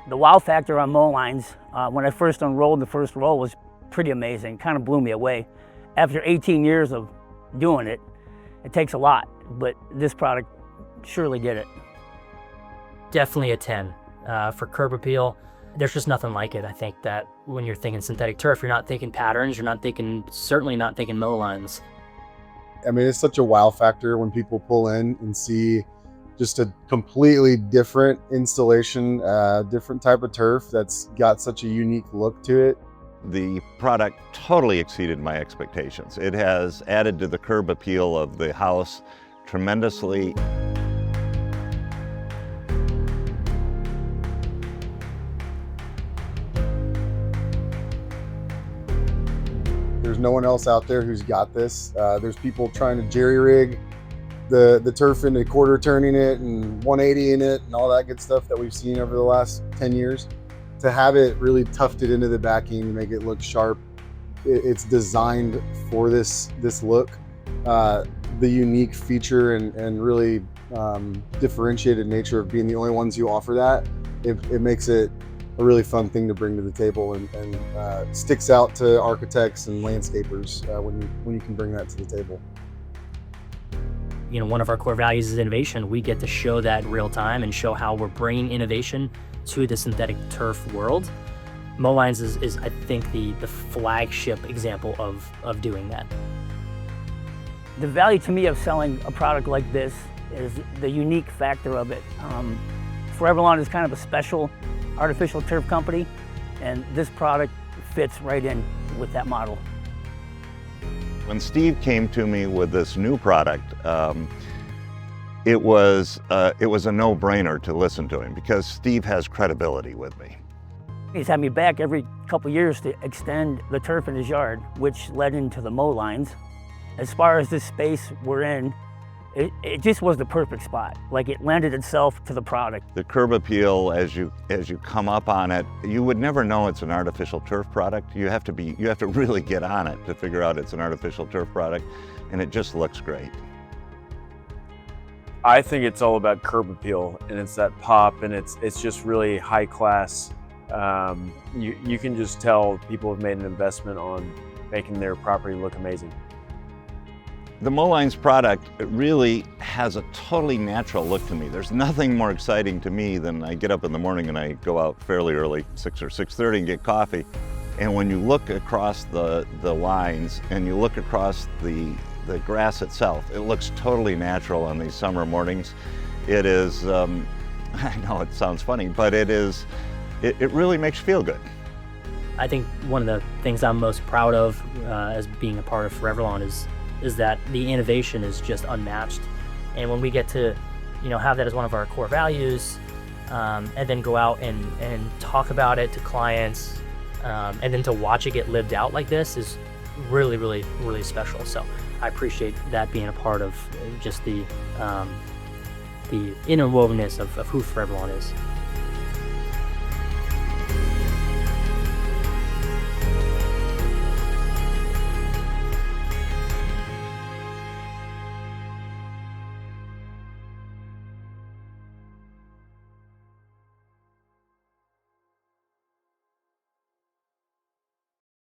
The wow factor on Mow Lines, when I first unrolled the first roll, was pretty amazing. Kind of blew me away. After 18 years of doing it, it takes a lot, but this product surely did it. Definitely a 10. For curb appeal, there's just nothing like it. I think that when you're thinking synthetic turf, you're not thinking patterns, certainly not thinking Mow Lines. I mean, it's such a wow factor when people pull in and see just a completely different installation, different type of turf that's got such a unique look to it. The product totally exceeded my expectations. It has added to the curb appeal of the house tremendously. There's no one else out there who's got this. There's people trying to jerry rig the turf into quarter turning it and 180 in it and all that good stuff that we've seen over the last 10 years. To have it really tufted into the backing, make it look sharp, it's designed for this look. The unique feature and really differentiated nature of being the only ones who offer that, it makes it a really fun thing to bring to the table and sticks out to architects and landscapers when you can bring that to the table. You know, one of our core values is innovation. We get to show that in real time and show how we're bringing innovation to the synthetic turf world. Mow Lines is I think, the flagship example of doing that. The value to me of selling a product like this is the unique factor of it. ForeverLawn is kind of a special artificial turf company, and this product fits right in with that model. When Steve came to me with this new product, it was a no-brainer to listen to him because Steve has credibility with me. He's had me back every couple years to extend the turf in his yard, which led into the Mow Lines. As far as this space we're in, it just was the perfect spot. Like, it lended itself to the product. The curb appeal, as you come up on it, you would never know it's an artificial turf product. You have to really get on it to figure out it's an artificial turf product, and it just looks great. I think it's all about curb appeal, and it's that pop, and it's just really high class. You can just tell people have made an investment on making their property look amazing. The Mow Lines product really has a totally natural look to me. There's nothing more exciting to me than I get up in the morning and I go out fairly early, 6 or 6:30, and get coffee. And when you look across the lines and you look across the grass itself, it looks totally natural on these summer mornings. It is, I know it sounds funny, but it really makes you feel good. I think one of the things I'm most proud of as being a part of ForeverLawn is that the innovation is just unmatched. And when we get to, have that as one of our core values, and then go out and talk about it to clients, and then to watch it get lived out like this is really, really, really special. So I appreciate that being a part of just the interwovenness of who ForeverLawn is.